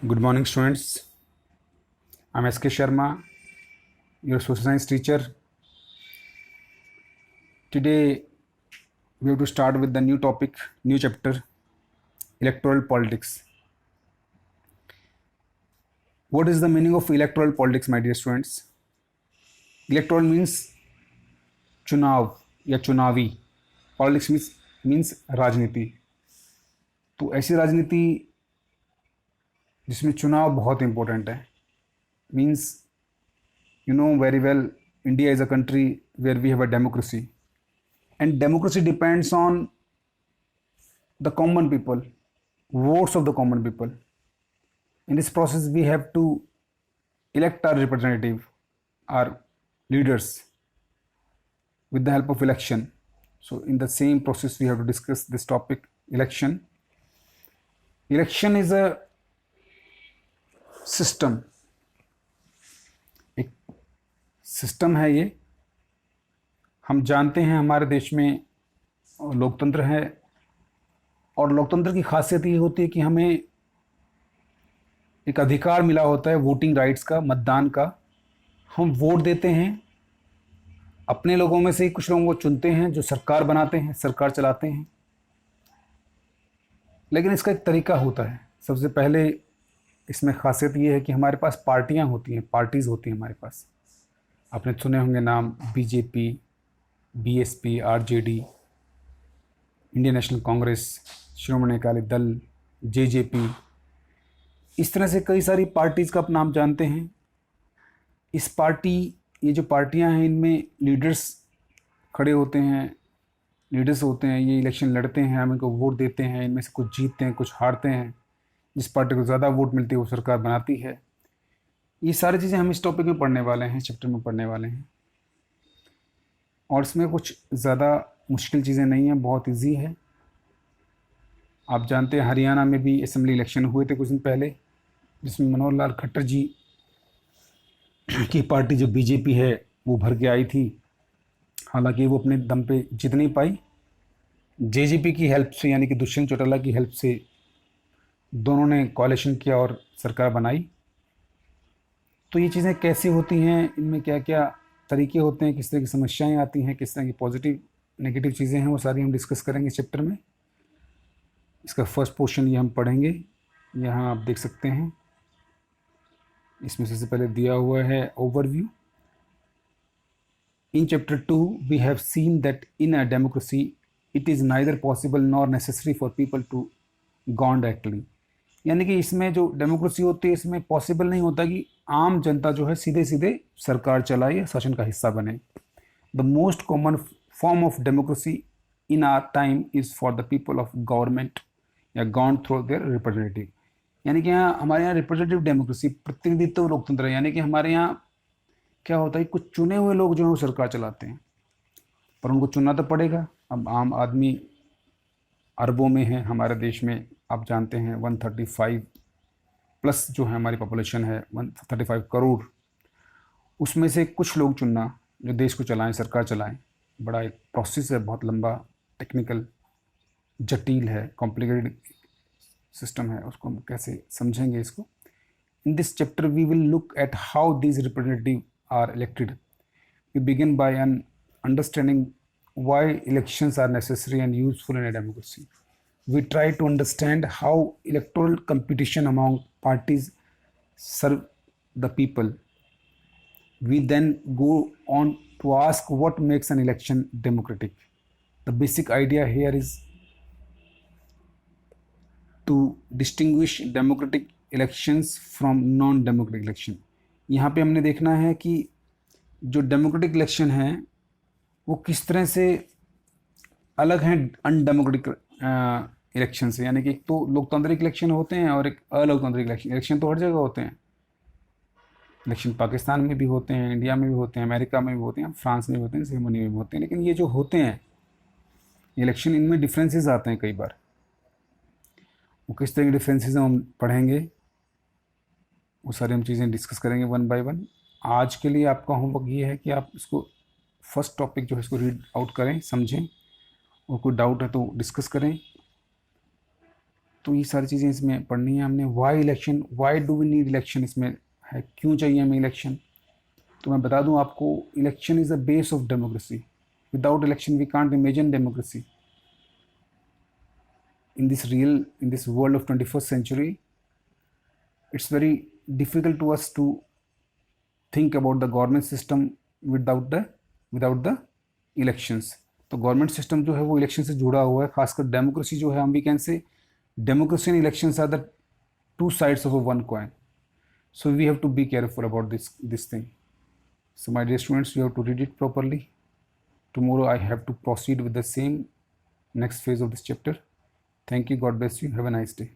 Good morning, students. I'm S.K. Sharma, your social science teacher. Today, we have to start with the new topic, new chapter, electoral politics. What is the meaning of electoral politics, my dear students? Electoral means चुनाव या चुनावी. Politics means राजनीति. तो ऐसी राजनीति जिसमें चुनाव बहुत इंपॉर्टेंट है. Means you know very well, India is a country where we have a democracy, and democracy depends on the common people, votes of the common people. In this process, we have to elect our representative, our leaders, with the help of election. So in the same process, we have to discuss this topic, election. Election is a system. System है ये. हम जानते हैं हमारे देश में लोकतंत्र है, और लोकतंत्र की खासियत ये होती है कि हमें एक अधिकार मिला होता है वोटिंग राइट्स का, मतदान का. हम वोट देते हैं, अपने लोगों में से ही कुछ लोगों को चुनते हैं जो सरकार बनाते हैं, सरकार चलाते हैं. लेकिन इसका एक तरीका होता है. सबसे पहले इसमें खासियत ये है कि हमारे पास पार्टियां होती हैं, पार्टीज़ होती हैं हमारे पास. आपने सुने होंगे नाम BJP, BSP, RJD, Indian National Congress, Shiromani Akali Dal, JJP. इस तरह से कई सारी पार्टीज़ का आप नाम जानते हैं. ये जो पार्टियां हैं, इनमें लीडर्स खड़े होते हैं, लीडर्स होते हैं. ये इलेक्शन लड़ते हैं, हम इनको वोट देते हैं. इनमें से कुछ जीतते हैं, कुछ हारते हैं. जिस पार्टी को ज़्यादा वोट मिलती है वो सरकार बनाती है. ये सारी चीज़ें हम इस टॉपिक में पढ़ने वाले हैं, चैप्टर में पढ़ने वाले हैं. और इसमें कुछ ज़्यादा मुश्किल चीज़ें नहीं हैं, बहुत इजी है. आप जानते हैं हरियाणा में भी असेंबली इलेक्शन हुए थे कुछ दिन पहले, जिसमें मनोहर लाल खट्टर जी की पार्टी जो बीजेपी है वो भर के आई थी. हालांकि वो अपने दम पे जीत नहीं पाई. जेजेपी की हेल्प से, यानी कि दुष्यंत चौटाला की हेल्प से दोनों ने कोalition किया और सरकार बनाई. तो ये चीज़ें कैसी होती हैं, इनमें क्या क्या तरीके होते हैं, किस तरह की समस्याएं आती हैं, किस तरह की पॉजिटिव नेगेटिव चीज़ें हैं, वो सारी हम डिस्कस करेंगे इस चैप्टर में. इसका फर्स्ट पोर्शन ये हम पढ़ेंगे. यहाँ आप देख सकते हैं, इसमें सबसे पहले दिया हुआ है overview. In chapter 2 we have seen that in a democracy it is neither possible nor necessary for people to govern directly. यानी कि इसमें जो डेमोक्रेसी होती है, इसमें पॉसिबल नहीं होता कि आम जनता जो है सीधे सीधे सरकार चलाए या शासन का हिस्सा बने. The most common form of democracy in our time is for the people of government या गवर्न थ्रू देयर रिप्रेजेंटेटिव. यानी कि यहाँ हमारे यहाँ रिप्रेजेंटेटिव डेमोक्रेसी, प्रतिनिधित्व लोकतंत्र. यानी कि हमारे यहाँ क्या होता है, कुछ चुने हुए लोग जो हैं वो सरकार चलाते हैं, पर उनको चुनना तो पड़ेगा. अब आम आदमी अरबों में है हमारे देश में. आप जानते हैं 135 प्लस जो है हमारी पॉपुलेशन है, 135 करोड़. उसमें से कुछ लोग चुनना जो देश को चलाएं, सरकार चलाएं, बड़ा एक प्रोसेस है, बहुत लंबा, टेक्निकल, जटिल है, कॉम्प्लिकेटेड सिस्टम है. उसको हम कैसे समझेंगे इसको. In this chapter we will look at how these representative are elected. We begin by an understanding why elections are necessary and useful in a democracy. We try to understand how electoral competition among parties serve the people. We then go on to ask what makes an election democratic. The basic idea here is to distinguish democratic elections from non-democratic election. यहाँ पे हमने देखना है कि जो democratic election है वो किस तरह से अलग हैं अनडेमोक्रेटिक इलेक्शन से. यानी कि एक तो लोकतांत्रिक इलेक्शन होते हैं और एक अलोकतांत्रिक इलेक्शन तो हर जगह होते हैं. इलेक्शन पाकिस्तान में भी होते हैं, इंडिया में भी होते हैं, अमेरिका में भी होते हैं, फ्रांस में भी होते हैं, जर्मनी में भी होते हैं. लेकिन ये जो होते हैं इलेक्शन, इनमें डिफरेंसेस आते हैं कई बार. वो किस तरह के डिफरेंसेस हम पढ़ेंगे, वो सारी हम चीज़ें डिस्कस करेंगे वन बाय वन. आज के लिए आपका होमवर्क ये है कि आप इसको फर्स्ट टॉपिक जो है इसको रीड आउट करें, समझें, और कोई डाउट है तो डिस्कस करें. तो ये सारी चीज़ें इसमें पढ़नी है हमने। Why election, why do we need election इसमें है, क्यों चाहिए हमें इलेक्शन। तो मैं बता दूं आपको, election is the base of democracy. Without election we can't imagine democracy. in this world of 21st century, it's very difficult to us to think about the government system without the elections। तो government system जो है वो election से जुड़ा हुआ है, खासकर democracy जो है, हम we can say democracy and elections are the two sides of a one coin, so we have to be careful about this thing। So my dear students, you have to read it properly. Tomorrow I have to proceed with the same next phase of this chapter। Thank you, God bless you, have a nice day।